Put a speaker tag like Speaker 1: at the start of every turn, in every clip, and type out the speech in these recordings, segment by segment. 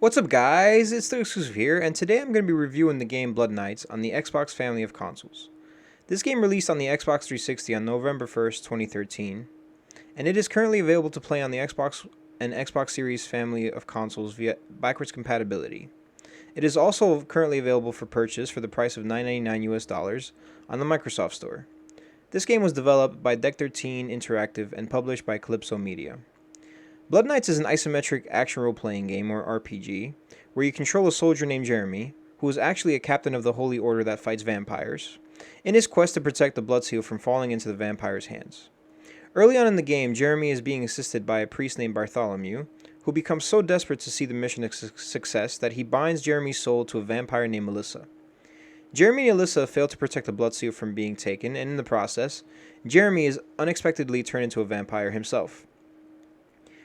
Speaker 1: What's up guys, it's the Xclusive here, and today I'm going to be reviewing the game Blood Knights on the Xbox family of consoles. This game released on the Xbox 360 on November 1st, 2013, and it is currently available to play on the Xbox and Xbox Series family of consoles via backwards compatibility. It is also currently available for purchase for the price of $9.99 US on the Microsoft Store. This game was developed by Deck13 Interactive and published by Kalypso Media. Blood Knights is an isometric action role-playing game, or RPG, where you control a soldier named Jeremy, who is actually a captain of the Holy Order that fights vampires, in his quest to protect the Blood Seal from falling into the vampire's hands. Early on in the game, Jeremy is being assisted by a priest named Bartholomew, who becomes so desperate to see the mission success that he binds Jeremy's soul to a vampire named Alysa. Jeremy and Alysa fail to protect the Blood Seal from being taken, and in the process, Jeremy is unexpectedly turned into a vampire himself.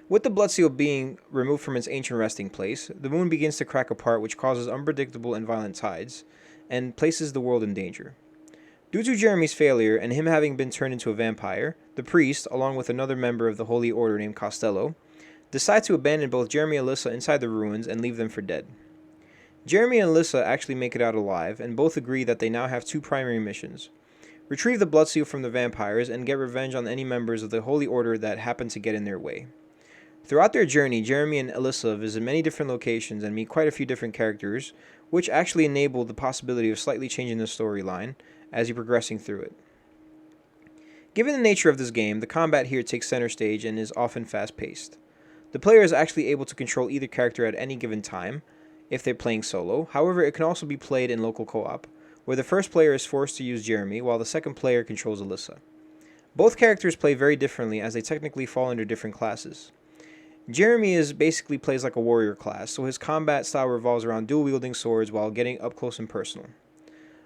Speaker 1: With the Blood Seal being removed from its ancient resting place, the moon begins to crack apart, which causes unpredictable and violent tides, and places the world in danger. Due to Jeremy's failure and him having been turned into a vampire, the priest, along with another member of the Holy Order named Costello, decide to abandon both Jeremy and Alysa inside the ruins and leave them for dead. Jeremy and Alysa actually make it out alive, and both agree that they now have two primary missions: retrieve the Blood Seal from the vampires and get revenge on any members of the Holy Order that happen to get in their way. Throughout their journey, Jeremy and Alysa visit many different locations and meet quite a few different characters, which actually enable the possibility of slightly changing the storyline as you're progressing through it. Given the nature of this game, the combat here takes center stage and is often fast-paced. The player is actually able to control either character at any given time, if they're playing solo. However, it can also be played in local co-op, where the first player is forced to use Jeremy while the second player controls Alysa. Both characters play very differently as they technically fall under different classes. Jeremy basically plays like a warrior class, so his combat style revolves around dual-wielding swords while getting up close and personal.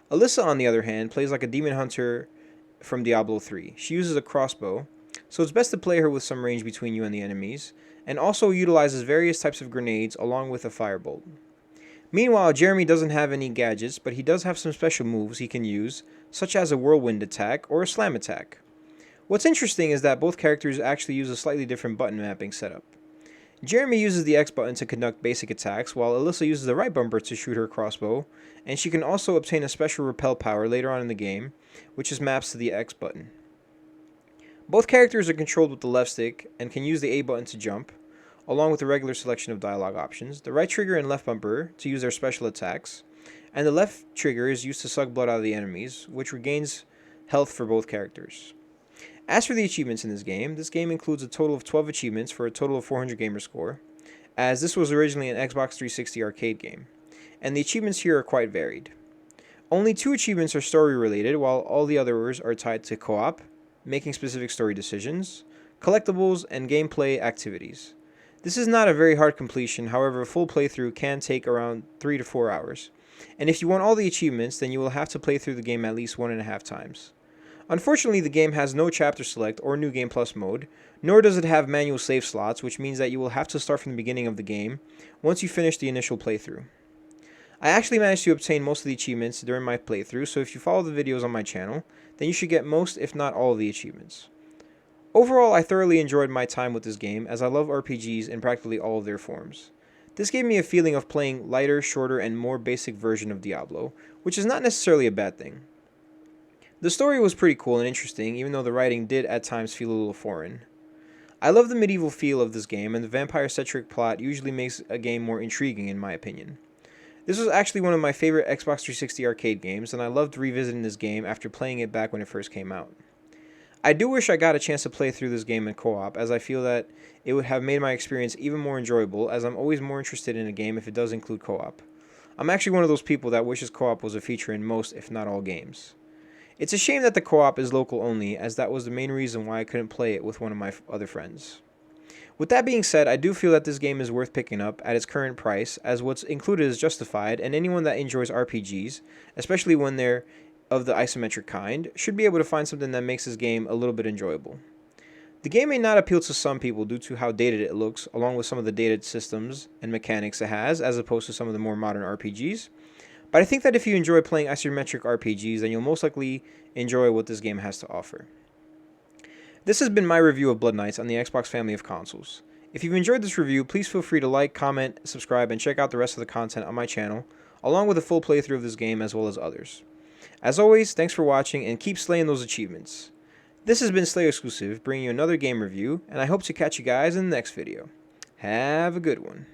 Speaker 1: Alysa, on the other hand, plays like a demon hunter from Diablo 3. She uses a crossbow, so it's best to play her with some range between you and the enemies, and also utilizes various types of grenades along with a firebolt. Meanwhile, Jeremy doesn't have any gadgets, but he does have some special moves he can use, such as a whirlwind attack or a slam attack. What's interesting is that both characters actually use a slightly different button mapping setup. Jeremy uses the X button to conduct basic attacks, while Alysa uses the right bumper to shoot her crossbow, and she can also obtain a special repel power later on in the game, which is maps to the X button. Both characters are controlled with the left stick and can use the A button to jump, along with a regular selection of dialogue options, the right trigger and left bumper to use their special attacks, and the left trigger is used to suck blood out of the enemies, which regains health for both characters. As for the achievements in this game includes a total of 12 achievements for a total of 400 gamer score, as this was originally an Xbox 360 arcade game, and the achievements here are quite varied. Only 2 achievements are story related, while all the others are tied to co-op, making specific story decisions, collectibles, and gameplay activities. This is not a very hard completion, however a full playthrough can take around 3 to 4 hours, and if you want all the achievements, then you will have to play through the game at least 1.5 times. Unfortunately, the game has no chapter select or New Game Plus mode, nor does it have manual save slots, which means that you will have to start from the beginning of the game once you finish the initial playthrough. I actually managed to obtain most of the achievements during my playthrough, so if you follow the videos on my channel, then you should get most, if not all, of the achievements. Overall, I thoroughly enjoyed my time with this game, as I love RPGs in practically all of their forms. This gave me a feeling of playing lighter, shorter, and more basic version of Diablo, which is not necessarily a bad thing. The story was pretty cool and interesting, even though the writing did at times feel a little foreign. I love the medieval feel of this game, and the vampire-centric plot usually makes a game more intriguing in my opinion. This was actually one of my favorite Xbox 360 arcade games, and I loved revisiting this game after playing it back when it first came out. I do wish I got a chance to play through this game in co-op, as I feel that it would have made my experience even more enjoyable, as I'm always more interested in a game if it does include co-op. I'm actually one of those people that wishes co-op was a feature in most, if not all, games. It's a shame that the co-op is local only, as that was the main reason why I couldn't play it with one of my other friends. With that being said, I do feel that this game is worth picking up at its current price, as what's included is justified, and anyone that enjoys RPGs, especially when they're of the isometric kind, should be able to find something that makes this game a little bit enjoyable. The game may not appeal to some people due to how dated it looks, along with some of the dated systems and mechanics it has, as opposed to some of the more modern RPGs. But I think that if you enjoy playing isometric RPGs, then you'll most likely enjoy what this game has to offer. This has been my review of Blood Knights on the Xbox family of consoles. If you've enjoyed this review, please feel free to like, comment, subscribe, and check out the rest of the content on my channel, along with a full playthrough of this game as well as others. As always, thanks for watching, and keep slaying those achievements. This has been Xclusive, bringing you another game review, and I hope to catch you guys in the next video. Have a good one.